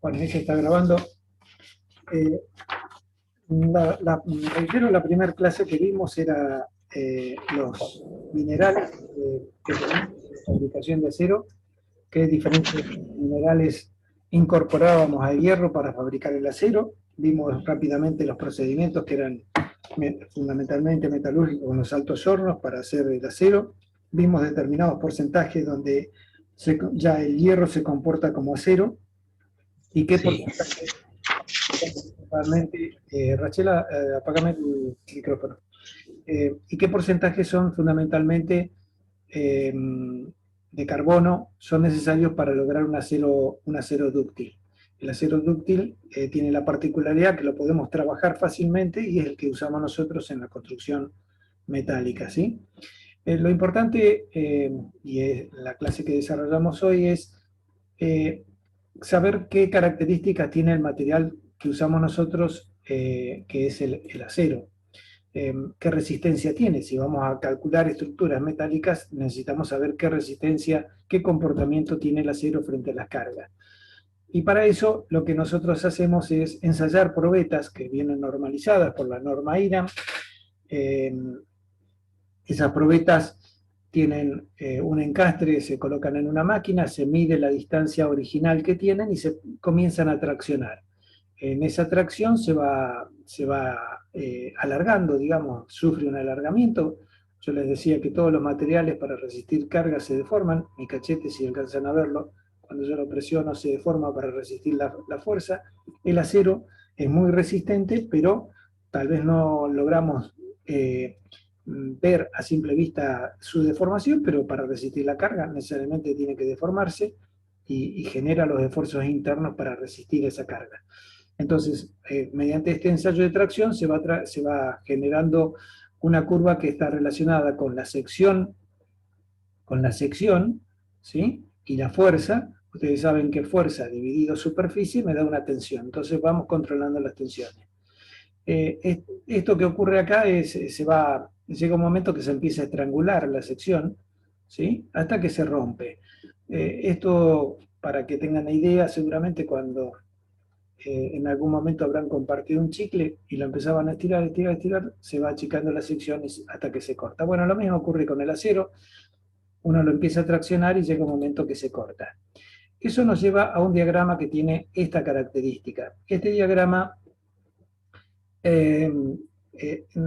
Bueno, ahí se está grabando. Eh, reitero, la primera clase que vimos era los minerales que tenemos en la fabricación de acero, qué diferentes minerales incorporábamos al hierro para fabricar el acero. Vimos rápidamente los procedimientos que eran fundamentalmente metalúrgicos con los altos hornos para hacer el acero. Vimos determinados porcentajes donde ya el hierro se comporta como acero y qué Sí. porcentaje principalmente, Rachela, apágame el micrófono. ¿Y qué porcentaje son fundamentalmente de carbono son necesarios para lograr un acero dúctil? El acero dúctil tiene la particularidad que lo podemos trabajar fácilmente y es el que usamos nosotros en la construcción metálica, ¿sí? Lo importante, y es la clase que desarrollamos hoy, es saber qué características tiene el material que usamos nosotros, que es el acero. ¿Qué resistencia tiene? Si vamos a calcular estructuras metálicas, necesitamos saber qué resistencia, qué comportamiento tiene el acero frente a las cargas. Y para eso lo que nosotros hacemos es ensayar probetas que vienen normalizadas por la norma IRAM. Esas probetas tienen un encastre, se colocan en una máquina, se mide la distancia original que tienen y se comienzan a traccionar. En esa tracción se va alargando, digamos, sufre un alargamiento. Yo les decía que todos los materiales para resistir cargas se deforman. Mi cachete, si alcanzan a verlo, cuando yo lo presiono se deforma para resistir la fuerza. El acero es muy resistente, pero tal vez no logramos ver a simple vista su deformación, pero para resistir la carga necesariamente tiene que deformarse y genera los esfuerzos internos para resistir esa carga. Entonces, mediante este ensayo de tracción se va generando una curva que está relacionada con la sección, ¿sí? Y la fuerza. Ustedes saben que fuerza dividido superficie me da una tensión. Entonces vamos controlando las tensiones. Esto que ocurre acá llega un momento que se empieza a estrangular la sección, ¿sí? Hasta que se rompe. Esto, para que tengan una idea, seguramente cuando en algún momento habrán compartido un chicle y lo empezaban a estirar, se va achicando la sección hasta que se corta. Bueno, lo mismo ocurre con el acero, uno lo empieza a traccionar y llega un momento que se corta. Eso nos lleva a un diagrama que tiene esta característica. Este diagrama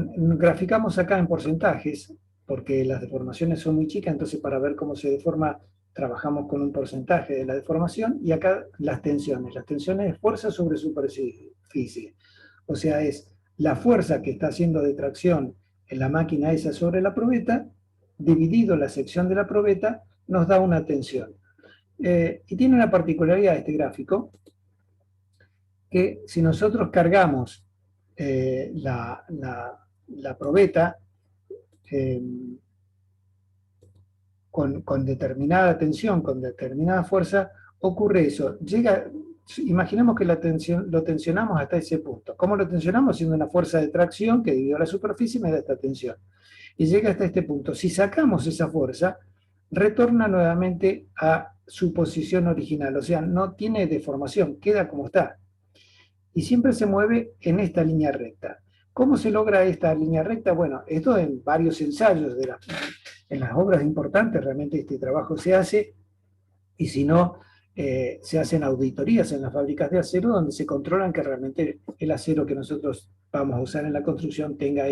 graficamos acá en porcentajes, porque las deformaciones son muy chicas, entonces para ver cómo se deforma, trabajamos con un porcentaje de la deformación, y acá las tensiones. Las tensiones es fuerza sobre superficie. O sea, es la fuerza que está haciendo de tracción en la máquina esa sobre la probeta, dividido la sección de la probeta, nos da una tensión. Y tiene una particularidad este gráfico, que si nosotros cargamos la probeta con determinada tensión, con determinada fuerza, ocurre eso. Imaginemos que lo tensionamos hasta ese punto. ¿Cómo lo tensionamos? Haciendo una fuerza de tracción que dividido la superficie me da esta tensión. Y llega hasta este punto. Si sacamos esa fuerza, retorna nuevamente a su posición original. O sea, no tiene deformación, queda como está. Y siempre se mueve en esta línea recta. ¿Cómo se logra esta línea recta? Bueno, esto en varios ensayos en las obras importantes realmente este trabajo se hace, y si no, se hacen auditorías en las fábricas de acero donde se controlan que realmente el acero que nosotros vamos a usar en la construcción tenga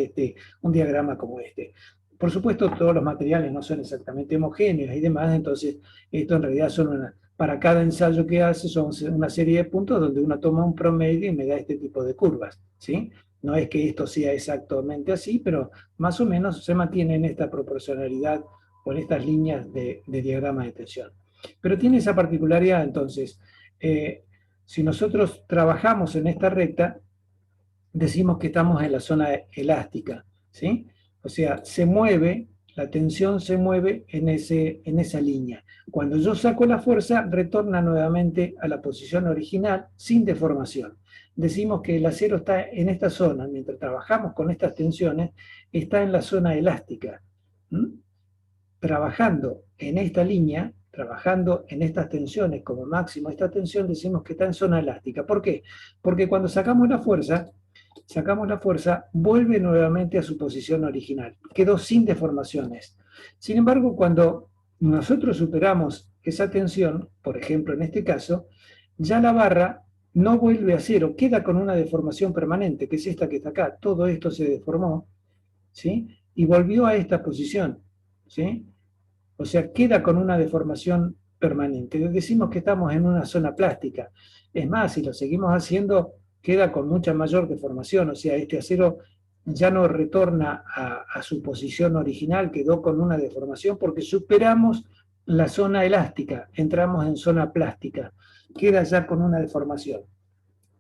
un diagrama como este. Por supuesto, todos los materiales no son exactamente homogéneos y demás, entonces esto en realidad para cada ensayo que hace son una serie de puntos donde uno toma un promedio y me da este tipo de curvas, ¿sí? No es que esto sea exactamente así, pero más o menos se mantiene en esta proporcionalidad con estas líneas de diagrama de tensión. Pero tiene esa particularidad, entonces, si nosotros trabajamos en esta recta, decimos que estamos en la zona elástica, ¿sí? O sea, la tensión se mueve en esa línea. Cuando yo saco la fuerza, retorna nuevamente a la posición original sin deformación. Decimos que el acero está en esta zona, mientras trabajamos con estas tensiones, está en la zona elástica. Trabajando en esta línea, trabajando en estas tensiones como máximo, esta tensión decimos que está en zona elástica. ¿Por qué? Porque cuando sacamos la fuerza, vuelve nuevamente a su posición original, quedó sin deformaciones. Sin embargo, cuando nosotros superamos esa tensión, por ejemplo en este caso, ya la barra no vuelve a cero, queda con una deformación permanente, que es esta que está acá. Todo esto se deformó, ¿sí? Y volvió a esta posición, ¿sí? O sea, queda con una deformación permanente. Decimos que estamos en una zona plástica. Es más, si lo seguimos haciendo, queda con mucha mayor deformación. O sea, este acero ya no retorna a su posición original, quedó con una deformación porque superamos la zona elástica, entramos en zona plástica, queda ya con una deformación.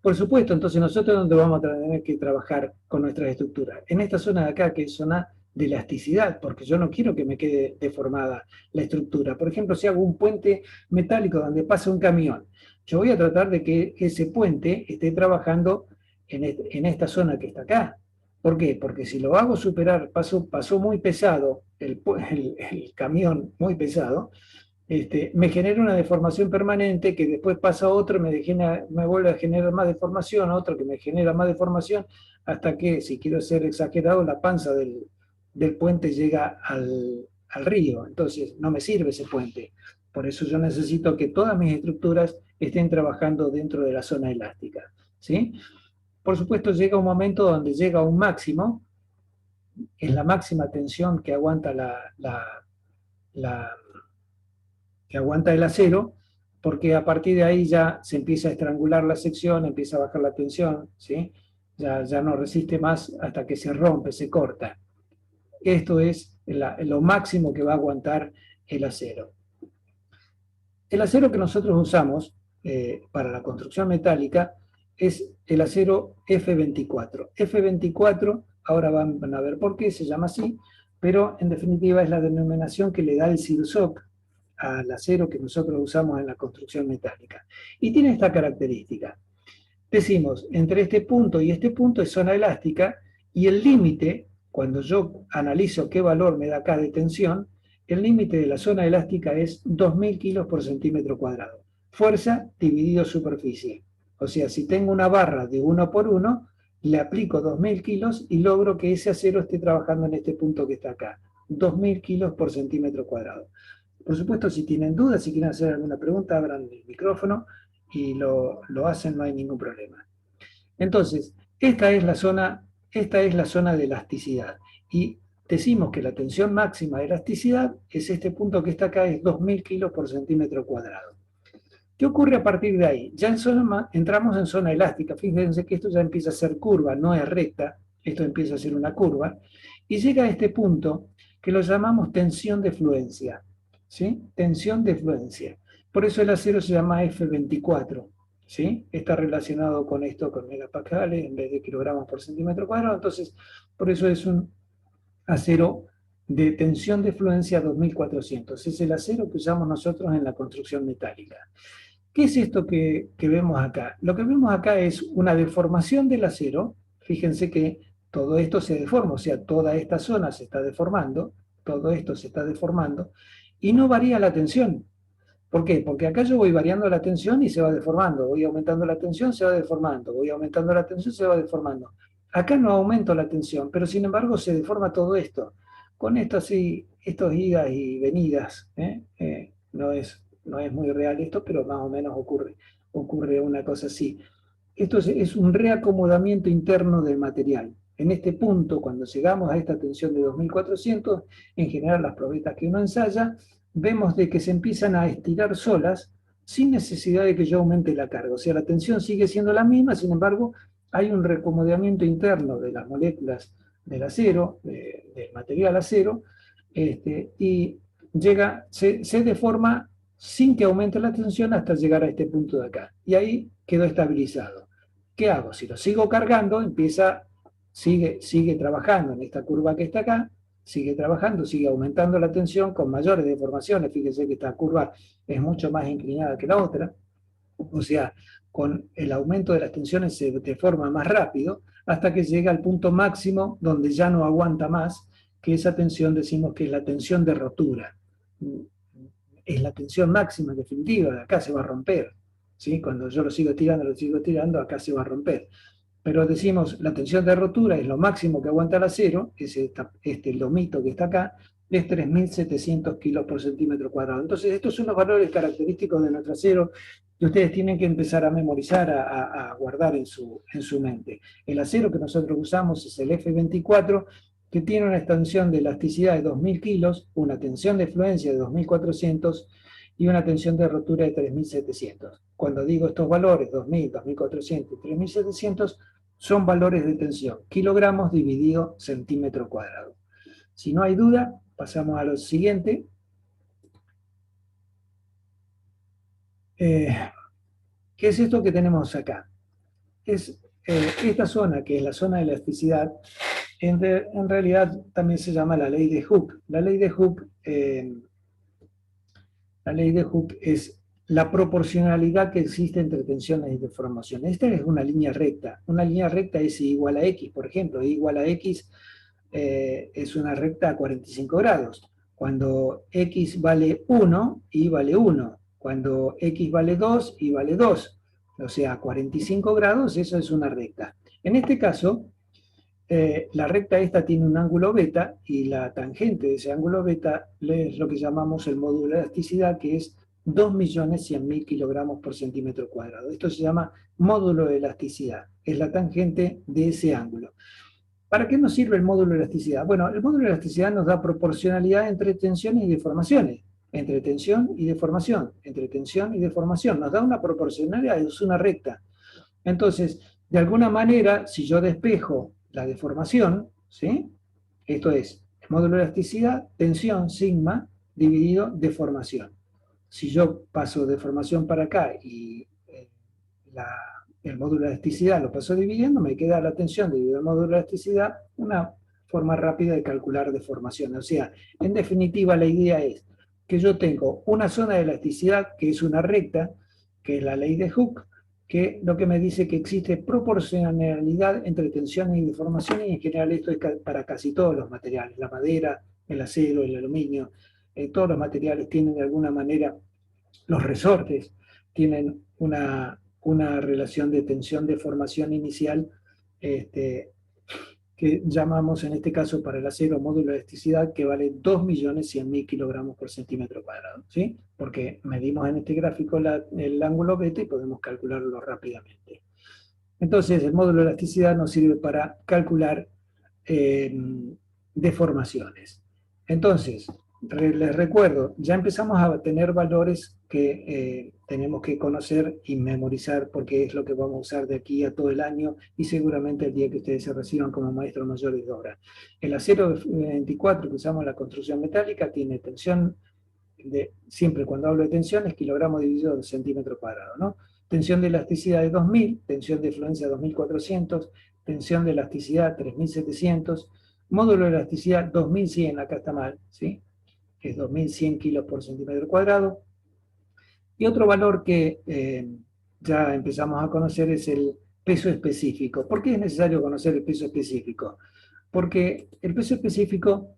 Por supuesto, entonces nosotros ¿dónde vamos a tener que trabajar con nuestras estructuras? En esta zona de acá, que es zona de elasticidad, porque yo no quiero que me quede deformada la estructura. Por ejemplo, si hago un puente metálico donde pasa un camión, yo voy a tratar de que ese puente esté trabajando en esta zona que está acá. ¿Por qué? Porque si lo hago superar, pasó muy pesado, el camión muy pesado, me genera una deformación permanente que después pasa otro, me vuelve a generar más deformación, otro que me genera más deformación, hasta que, si quiero ser exagerado, la panza del puente llega al río. Entonces no me sirve ese puente. Por eso yo necesito que todas mis estructuras estén trabajando dentro de la zona elástica, ¿sí? Por supuesto, llega un momento donde llega a un máximo, es la máxima tensión que aguanta la que aguanta el acero, porque a partir de ahí ya se empieza a estrangular la sección, empieza a bajar la tensión, ¿sí? Ya no resiste más hasta que se rompe, se corta. Esto es lo máximo que va a aguantar el acero. El acero que nosotros usamos para la construcción metálica es el acero F24. F24, ahora van a ver por qué se llama así, pero en definitiva es la denominación que le da el Silsoc al acero que nosotros usamos en la construcción metálica. Y tiene esta característica. Decimos, entre este punto y este punto es zona elástica, y el límite, cuando yo analizo qué valor me da acá de tensión, el límite de la zona elástica es 2000 kilos por centímetro cuadrado. Fuerza dividido superficie. O sea, si tengo una barra de 1 por 1, le aplico 2000 kilos y logro que ese acero esté trabajando en este punto que está acá. 2000 kilos por centímetro cuadrado. Por supuesto, si tienen dudas, si quieren hacer alguna pregunta, abran el micrófono y lo hacen, no hay ningún problema. Entonces, esta es la zona de elasticidad. Y decimos que la tensión máxima de elasticidad es este punto que está acá, es 2000 kilos por centímetro cuadrado. ¿Qué ocurre a partir de ahí? Ya entramos en zona elástica. Fíjense que esto ya empieza a ser curva, no es recta. Esto empieza a ser una curva. Y llega a este punto que lo llamamos tensión de fluencia. ¿Sí? Tensión de fluencia. Por eso el acero se llama F24. ¿Sí? Está relacionado con esto, con megapascales en vez de kilogramos por centímetro cuadrado. Entonces, por eso es un acero de tensión de fluencia 2400. Es el acero que usamos nosotros en la construcción metálica. ¿Qué es esto que vemos acá? Lo que vemos acá es una deformación del acero. Fíjense que todo esto se deforma, o sea, toda esta zona se está deformando, todo esto se está deformando, y no varía la tensión. ¿Por qué? Porque acá yo voy variando la tensión y se va deformando, voy aumentando la tensión, se va deformando, voy aumentando la tensión, se va deformando. Acá no aumento la tensión, pero sin embargo se deforma todo esto. Con esto sí, estos idas y venidas, no es muy real esto, pero más o menos ocurre una cosa así. Esto es un reacomodamiento interno del material. En este punto, cuando llegamos a esta tensión de 2400, en general las probetas que uno ensaya, vemos de que se empiezan a estirar solas sin necesidad de que yo aumente la carga. O sea, la tensión sigue siendo la misma, sin embargo, hay un reacomodamiento interno de las moléculas del acero, del material acero, y se deforma sin que aumente la tensión hasta llegar a este punto de acá. Y ahí quedó estabilizado. ¿Qué hago? Si lo sigo cargando, sigue trabajando en esta curva que está acá, sigue trabajando, sigue aumentando la tensión con mayores deformaciones. Fíjense que esta curva es mucho más inclinada que la otra. O sea, con el aumento de las tensiones se deforma más rápido hasta que llega al punto máximo donde ya no aguanta más, que esa tensión decimos que es la tensión de rotura. es la tensión máxima en definitiva, acá se va a romper, ¿sí? Cuando yo lo sigo tirando, acá se va a romper. Pero decimos, la tensión de rotura es lo máximo que aguanta el acero, es el domito que está acá, es 3.700 kilos por centímetro cuadrado. Entonces, estos son los valores característicos de nuestro acero que ustedes tienen que empezar a memorizar, a guardar en su mente. El acero que nosotros usamos es el F24, que tiene una tensión de elasticidad de 2.000 kilos, una tensión de fluencia de 2.400 y una tensión de rotura de 3.700. Cuando digo estos valores, 2.000, 2.400 y 3.700, son valores de tensión, kilogramos dividido centímetro cuadrado. Si no hay duda, pasamos a lo siguiente. ¿Qué es esto que tenemos acá? Es esta zona, que es la zona de elasticidad, en realidad también se llama la ley de Hooke. La ley de Hooke es la proporcionalidad que existe entre tensiones y deformaciones. Esta es una línea recta. Una línea recta es y igual a X, por ejemplo. Y igual a X es una recta a 45 grados. Cuando X vale 1, Y vale 1. Cuando X vale 2, Y vale 2. O sea, 45 grados, eso es una recta. En este caso, la recta esta tiene un ángulo beta y la tangente de ese ángulo beta es lo que llamamos el módulo de elasticidad, que es 2.100.000 kilogramos por centímetro cuadrado. Esto se llama módulo de elasticidad, es la tangente de ese ángulo. ¿Para qué nos sirve el módulo de elasticidad? Bueno, el módulo de elasticidad nos da proporcionalidad entre tensiones y deformaciones, entre tensión y deformación, entre tensión y deformación. Nos da una proporcionalidad, es una recta. Entonces, de alguna manera, si yo despejo la deformación, ¿sí? Esto es, el módulo de elasticidad, tensión, sigma, dividido deformación. Si yo paso deformación para acá y la, el módulo de elasticidad lo paso dividiendo, me queda la tensión dividido el módulo de elasticidad, una forma rápida de calcular deformación. O sea, en definitiva, la idea es que yo tengo una zona de elasticidad que es una recta, que es la ley de Hooke, que lo que me dice que existe proporcionalidad entre tensiones y deformaciones, y en general esto es para casi todos los materiales, la madera, el acero, el aluminio, todos los materiales tienen de alguna manera, los resortes tienen una relación de tensión-deformación inicial, que llamamos en este caso para el acero módulo de elasticidad, que vale 2.100.000 kilogramos por centímetro cuadrado, ¿sí? Porque medimos en este gráfico el ángulo beta y podemos calcularlo rápidamente. Entonces, el módulo de elasticidad nos sirve para calcular deformaciones. Entonces, les recuerdo, ya empezamos a tener valores que tenemos que conocer y memorizar, porque es lo que vamos a usar de aquí a todo el año y seguramente el día que ustedes se reciban como maestros mayores de obra. El acero 24 que usamos en la construcción metálica tiene tensión, siempre cuando hablo de tensión es kilogramos dividido en centímetro cuadrado, ¿no? Tensión de elasticidad de 2.000, tensión de fluencia 2.400, tensión de elasticidad 3.700, módulo de elasticidad 2.100, acá está mal, ¿sí? Que es 2.100 kilos por centímetro cuadrado. Y otro valor que ya empezamos a conocer es el peso específico. ¿Por qué es necesario conocer el peso específico? Porque el peso específico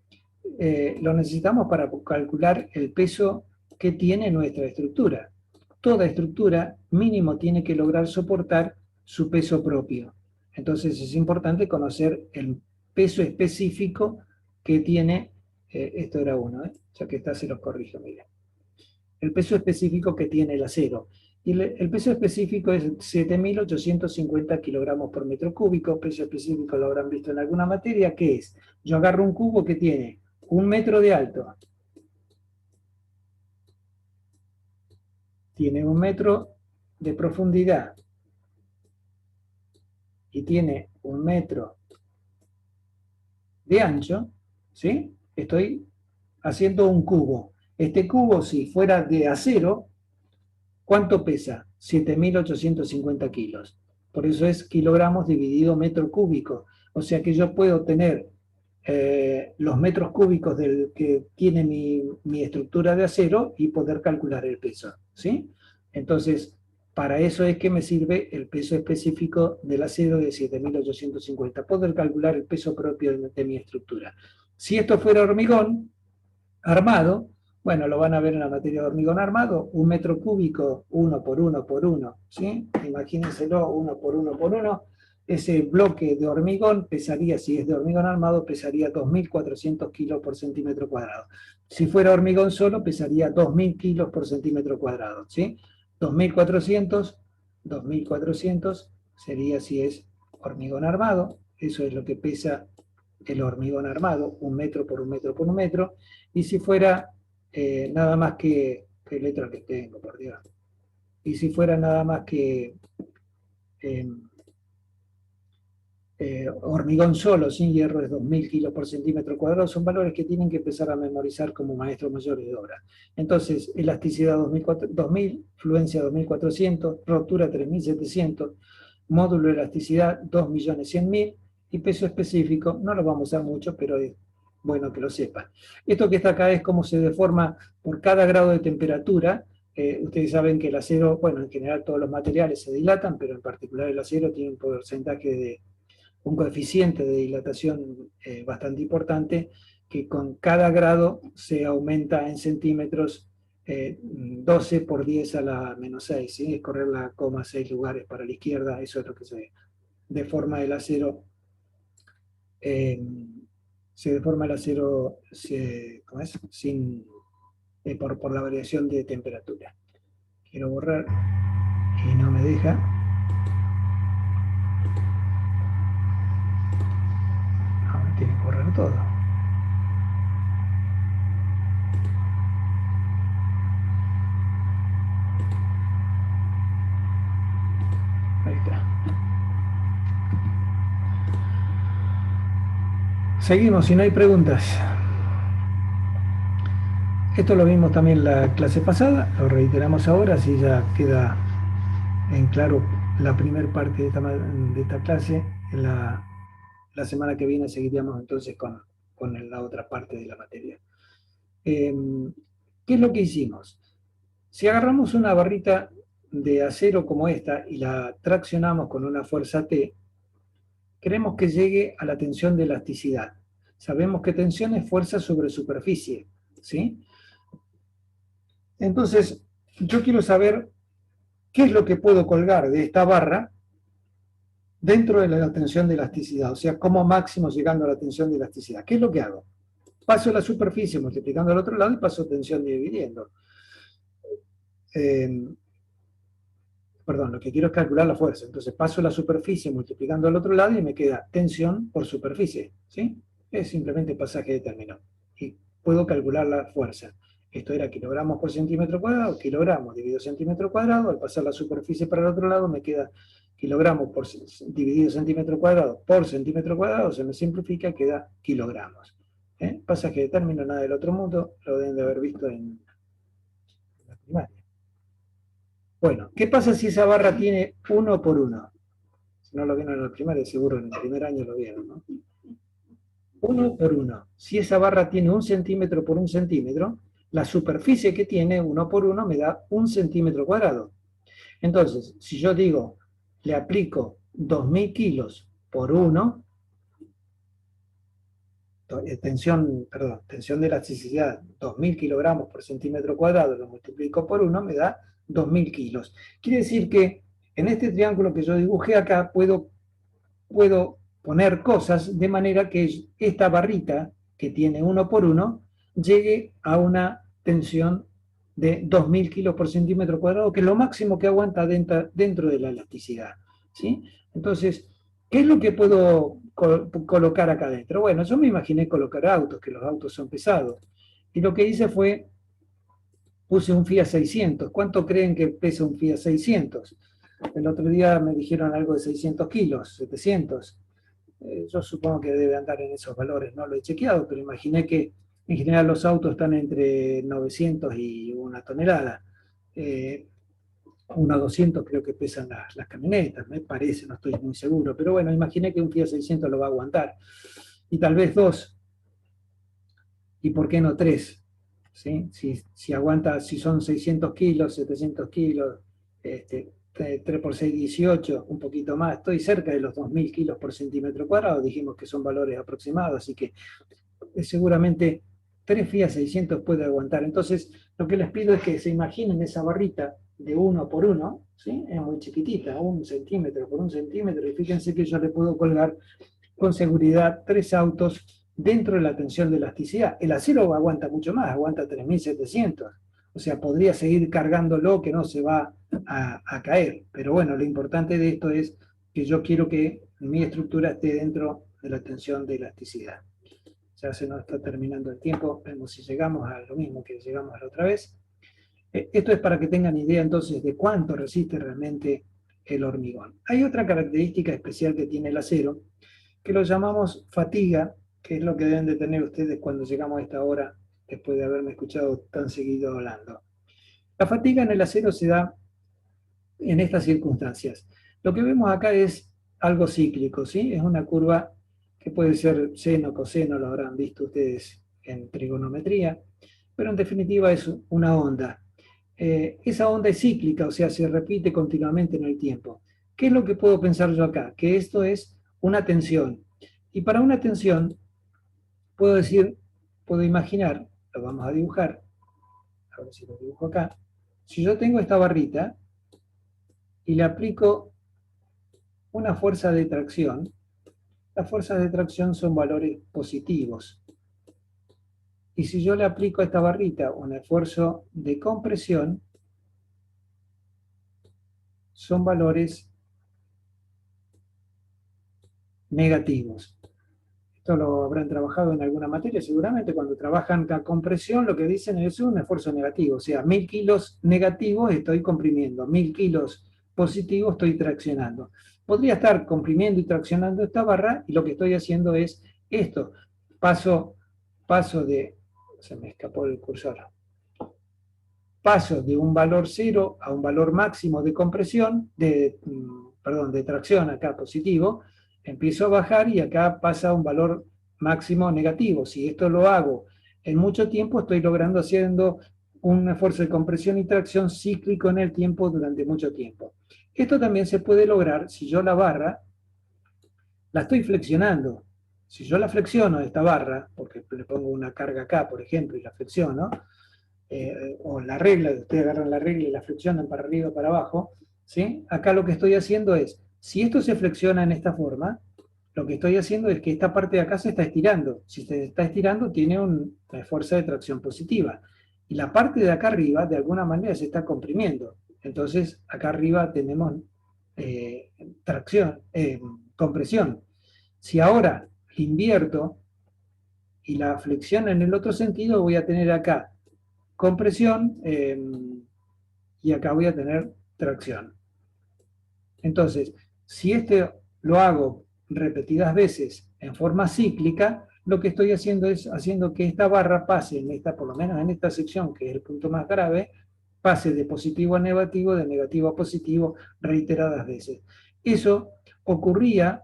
lo necesitamos para calcular el peso que tiene nuestra estructura. Toda estructura mínimo tiene que lograr soportar su peso propio. Entonces es importante conocer el peso específico que tiene, esto era uno, ya que está se los corrijo, miren. El peso específico que tiene el acero. Y el peso específico es 7.850 kilogramos por metro cúbico. Peso específico lo habrán visto en alguna materia, que es, yo agarro un cubo que tiene 1 metro de alto, tiene 1 metro de profundidad y tiene 1 metro de ancho, ¿sí? Estoy haciendo un cubo. Este cubo, si fuera de acero, ¿cuánto pesa? 7.850 kilos. Por eso es kilogramos dividido metro cúbico. O sea que yo puedo tener los metros cúbicos del que tiene mi estructura de acero y poder calcular el peso, ¿sí? Entonces, para eso es que me sirve el peso específico del acero de 7.850, poder calcular el peso propio de mi estructura. Si esto fuera hormigón armado, Bueno, lo van a ver en la materia de hormigón armado, un metro cúbico, 1 por 1 por 1, ¿sí? Imagínenselo, 1 por 1 por 1. Ese bloque de hormigón pesaría, si es de hormigón armado, pesaría 2.400 kilos por centímetro cuadrado. Si fuera hormigón solo, pesaría 2.000 kilos por centímetro cuadrado, ¿sí? 2.400, 2.400 sería si es hormigón armado, eso es lo que pesa el hormigón armado, 1 metro por 1 metro por 1 metro, y si fuera nada más que letra que tengo, por Dios. Y si fuera nada más que eh, hormigón solo, sin hierro, es 2.000 kilos por centímetro cuadrado, son valores que tienen que empezar a memorizar como maestros mayores de obra. Entonces, elasticidad 2.000, fluencia 2.400, rotura 3.700, módulo de elasticidad 2.100.000, y peso específico, no lo vamos a usar mucho, pero es bueno que lo sepan. Esto que está acá es cómo se deforma por cada grado de temperatura. Ustedes saben que el acero, bueno, en general todos los materiales se dilatan, pero en particular el acero tiene un porcentaje de un coeficiente de dilatación bastante importante, que con cada grado se aumenta en centímetros 12 por 10 a la menos 6, ¿sí? Es correr la coma 6 lugares para la izquierda, eso es lo que se deforma el acero. eh, Se deforma el acero ¿cómo es? Por la variación de temperatura. Quiero borrar y no me deja. Ahora tiene que borrar todo. Ahí está. Seguimos, si no hay preguntas. Esto lo vimos también en la clase pasada, lo reiteramos ahora, así ya queda en claro la primera parte de esta clase. La semana que viene seguiríamos entonces con la otra parte de la materia. ¿Qué es lo que hicimos? Si agarramos una barrita de acero como esta y la traccionamos con una fuerza T, queremos que llegue a la tensión de elasticidad. Sabemos que tensión es fuerza sobre superficie, ¿sí? Entonces, yo quiero saber qué es lo que puedo colgar de esta barra dentro de la tensión de elasticidad, o sea, como máximo llegando a la tensión de elasticidad. ¿Qué es lo que hago? Paso la superficie multiplicando al otro lado y paso tensión dividiendo. Eh, Perdón, lo que quiero es calcular la fuerza. Entonces paso la superficie multiplicando al otro lado y me queda tensión por superficie, ¿sí? Es simplemente pasaje de término. Y puedo calcular la fuerza. Esto era kilogramos por centímetro cuadrado, kilogramos dividido centímetro cuadrado. Al pasar la superficie para el otro lado me queda kilogramos dividido centímetro cuadrado por centímetro cuadrado. Se me simplifica, queda kilogramos. Pasaje de término, nada del otro mundo. Lo deben de haber visto en la primaria. Bueno, ¿qué pasa si esa barra tiene 1 por 1? Si no lo vieron en el primario, seguro en el primer año lo vieron, ¿no? 1 por 1. Si esa barra tiene 1 centímetro por 1 centímetro, la superficie que tiene 1 por 1 me da 1 centímetro cuadrado. Entonces, si yo digo, le aplico 2.000 kilos por 1, tensión de elasticidad, 2.000 kilogramos por centímetro cuadrado, lo multiplico por 1, me da 2.000 kilos. Quiere decir que en este triángulo que yo dibujé acá puedo poner cosas de manera que esta barrita, que tiene 1 por 1, llegue a una tensión de 2.000 kilos por centímetro cuadrado, que es lo máximo que aguanta dentro de la elasticidad, ¿sí? Entonces, ¿qué es lo que puedo colocar acá adentro? Bueno, yo me imaginé colocar autos, que los autos son pesados. Y lo que hice fue, puse un Fiat 600. ¿Cuánto creen que pesa un Fiat 600? El otro día me dijeron algo de 600 kilos, 700. Yo supongo que debe andar en esos valores, no lo he chequeado, pero imaginé que en general los autos están entre 900 y 1 tonelada. Eh, 200 creo que pesan las camionetas, me parece, no estoy muy seguro, pero bueno, imaginé que un Fiat 600 lo va a aguantar. Y tal vez dos, y por qué no tres, ¿sí? Si aguanta, si son 600 kilos, 700 kilos, 3 por 6, 18, un poquito más, estoy cerca de los 2.000 kilos por centímetro cuadrado, dijimos que son valores aproximados, así que seguramente 3 Fiat 600 puede aguantar. Entonces, lo que les pido es que se imaginen esa barrita de 1 por 1, ¿sí? Es muy chiquitita, 1 centímetro por 1 centímetro, y fíjense que yo le puedo colgar con seguridad 3 autos dentro de la tensión de elasticidad. El acero aguanta mucho más, aguanta 3700. O sea, podría seguir cargándolo que no se va a caer. Pero bueno, lo importante de esto es que yo quiero que mi estructura esté dentro de la tensión de elasticidad. Ya se nos está terminando el tiempo, vemos si llegamos a lo mismo que llegamos a la otra vez. Esto es para que tengan idea entonces de cuánto resiste realmente el hormigón. Hay otra característica especial que tiene el acero, que lo llamamos fatiga, que es lo que deben de tener ustedes cuando llegamos a esta hora, después de haberme escuchado tan seguido hablando. La fatiga en el acero se da en estas circunstancias. Lo que vemos acá es algo cíclico, ¿sí? Es una curva que puede ser seno, coseno, lo habrán visto ustedes en trigonometría, pero en definitiva es una onda. Esa onda es cíclica, o sea, se repite continuamente en el tiempo. ¿Qué es lo que puedo pensar yo acá? Que esto es una tensión. Y para una tensión, puedo decir, puedo imaginar, lo vamos a dibujar, a ver si lo dibujo acá. Si yo tengo esta barrita y le aplico una fuerza de tracción, las fuerzas de tracción son valores positivos. Y si yo le aplico a esta barrita un esfuerzo de compresión, son valores negativos. Esto lo habrán trabajado en alguna materia, seguramente cuando trabajan con compresión lo que dicen es un esfuerzo negativo, o sea, 1000 kilos negativos estoy comprimiendo, 1000 kilos positivos estoy traccionando. Podría estar comprimiendo y traccionando esta barra y lo que estoy haciendo es esto, paso de, se me escapó el cursor, paso de un valor cero a un valor máximo de compresión, perdón, de tracción acá positivo, empiezo a bajar y acá pasa un valor máximo negativo. Si esto lo hago en mucho tiempo, estoy logrando haciendo un esfuerzo de compresión y tracción cíclico en el tiempo durante mucho tiempo. Esto también se puede lograr si yo la barra la estoy flexionando. Si yo la flexiono esta barra, porque le pongo una carga acá, por ejemplo, y la flexiono, o la regla, ustedes agarran la regla y la flexionan para arriba o para abajo, ¿sí? Acá lo que estoy haciendo es, si esto se flexiona en esta forma, lo que estoy haciendo es que esta parte de acá se está estirando. Si se está estirando, tiene una fuerza de tracción positiva. Y la parte de acá arriba, de alguna manera, se está comprimiendo. Entonces, acá arriba tenemos eh, tracción, compresión. Si ahora invierto y la flexión en el otro sentido, voy a tener acá compresión y acá voy a tener tracción. Entonces, si este lo hago repetidas veces en forma cíclica, lo que estoy haciendo es haciendo que esta barra pase, por lo menos en esta sección, que es el punto más grave, pase de positivo a negativo, de negativo a positivo, reiteradas veces. Eso ocurría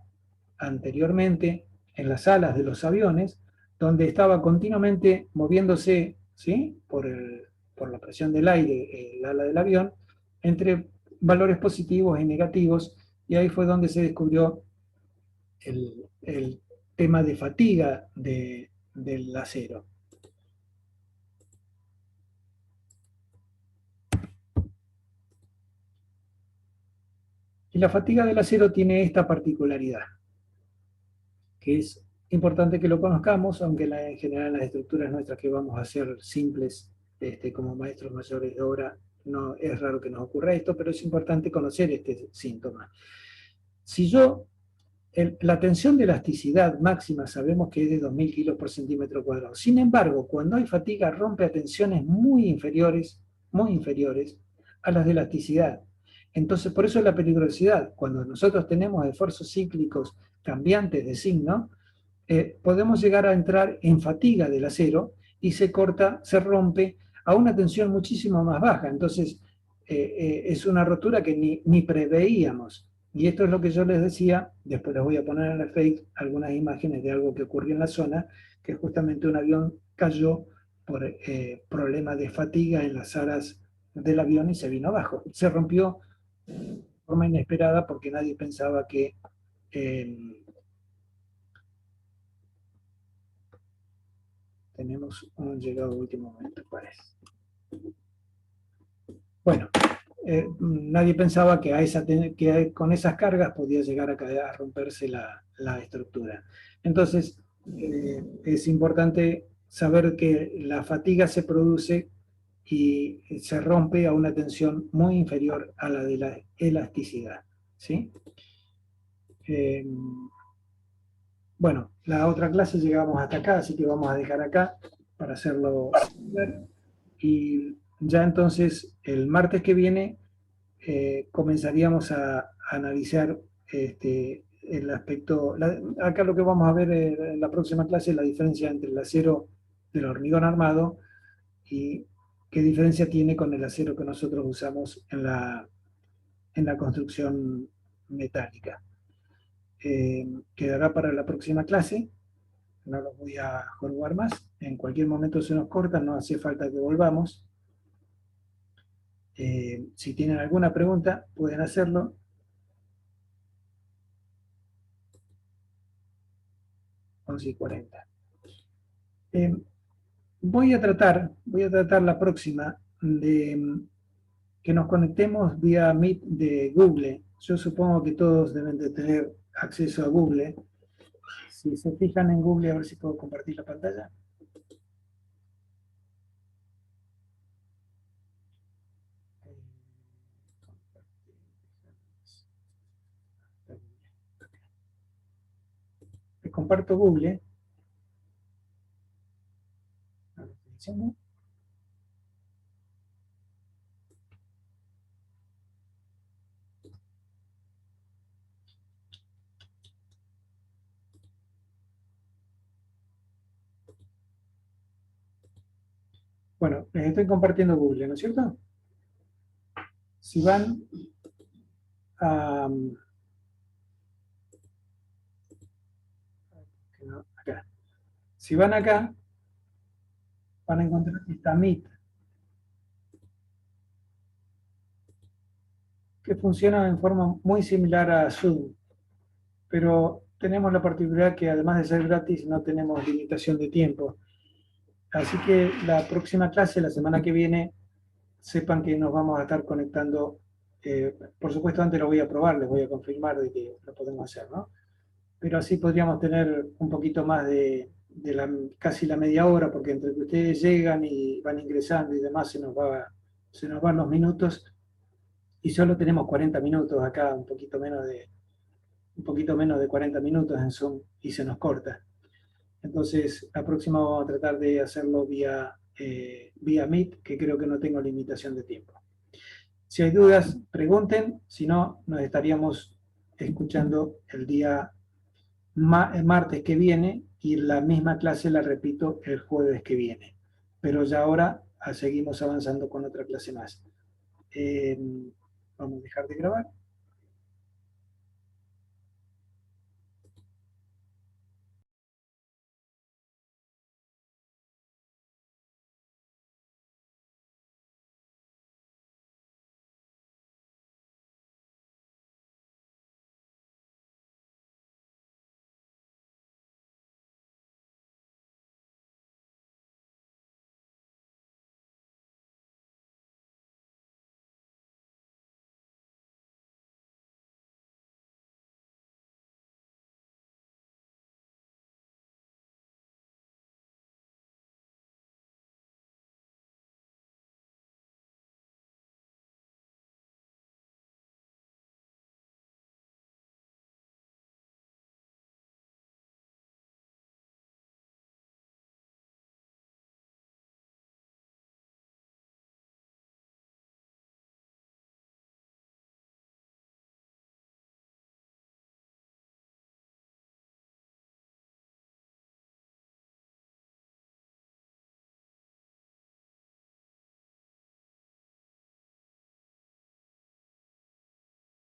anteriormente en las alas de los aviones, donde estaba continuamente moviéndose, ¿sí? por la presión del aire, el ala del avión, entre valores positivos y negativos, y ahí fue donde se descubrió el tema de fatiga del acero. Y la fatiga del acero tiene esta particularidad, que es importante que lo conozcamos, aunque en general las estructuras nuestras que vamos a hacer simples, como maestros mayores de obra, no es raro que nos ocurra esto, pero es importante conocer este síntoma. Si yo, la tensión de elasticidad máxima sabemos que es de 2000 kilos por centímetro cuadrado. Sin embargo, cuando hay fatiga rompe a tensiones muy inferiores a las de elasticidad. Entonces, por eso es la peligrosidad. Cuando nosotros tenemos esfuerzos cíclicos cambiantes de signo, podemos llegar a entrar en fatiga del acero y se corta, se rompe a una tensión muchísimo más baja. Entonces, es una rotura que ni preveíamos. Y esto es lo que yo les decía, después les voy a poner en el fake algunas imágenes de algo que ocurrió en la zona, que justamente un avión cayó por problemas de fatiga en las alas del avión y se vino abajo. Se rompió de forma inesperada porque nadie pensaba que tenemos un llegado a último momento, parece. Bueno, nadie pensaba que, con esas cargas podía llegar a romperse la estructura. Entonces, es importante saber que la fatiga se produce y se rompe a una tensión muy inferior a la de la elasticidad, ¿sí? Bueno, la otra clase llegamos hasta acá, así que vamos a dejar acá para hacerlo ver. Y ya entonces el martes que viene comenzaríamos a analizar el aspecto. Acá lo que vamos a ver en la próxima clase es la diferencia entre el acero del hormigón armado y qué diferencia tiene con el acero que nosotros usamos en la construcción metálica. Quedará para la próxima clase, no los voy a jorobar más, en cualquier momento se nos corta, no hace falta que volvamos. Si tienen alguna pregunta, pueden hacerlo. 11:40. Voy a tratar la próxima de que nos conectemos vía Meet de Google. Yo supongo que todos deben de tener acceso a Google. Si se fijan en Google, a ver si puedo compartir la pantalla. Les comparto Google. Bueno, les estoy compartiendo Google, ¿no es cierto? Si van a... acá. Si van acá, van a encontrar esta Meet, que funciona en forma muy similar a Zoom, pero tenemos la particularidad que además de ser gratis, no tenemos limitación de tiempo. Así que la próxima clase, la semana que viene, sepan que nos vamos a estar conectando. Por supuesto, antes lo voy a probar, les voy a confirmar de que lo podemos hacer, ¿no? Pero así podríamos tener un poquito más de casi la media hora, porque entre que ustedes llegan y van ingresando y demás, se nos van los minutos, y solo tenemos 40 minutos acá, un poquito menos de 40 minutos en Zoom, y se nos corta. Entonces, la próxima vamos a tratar de hacerlo vía Meet, que creo que no tengo limitación de tiempo. Si hay dudas, pregunten, si no, nos estaríamos escuchando el día martes que viene, y la misma clase la repito el jueves que viene. Pero ya ahora seguimos avanzando con otra clase más. Vamos a dejar de grabar.